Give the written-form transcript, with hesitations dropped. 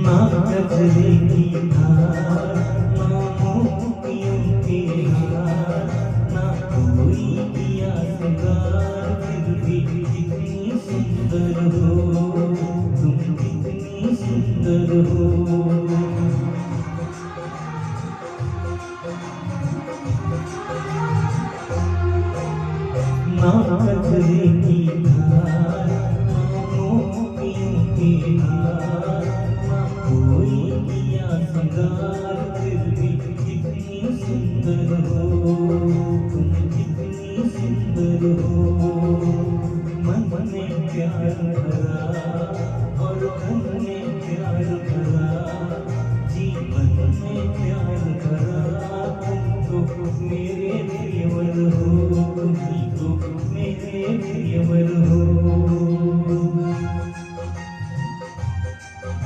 ना गजरे की धार, ना मोतियों के हार, ना कोई किया सिंगार, फिर भी कितनी सुंदर हो तुम, कितनी सुंदर हो। ना गजरे की धार, ना मोतियों के हार, ना कोई किया सिंगार, फिर भी कितनी सुंदर हो तुम, कितनी सुंदर हो। मन में प्यार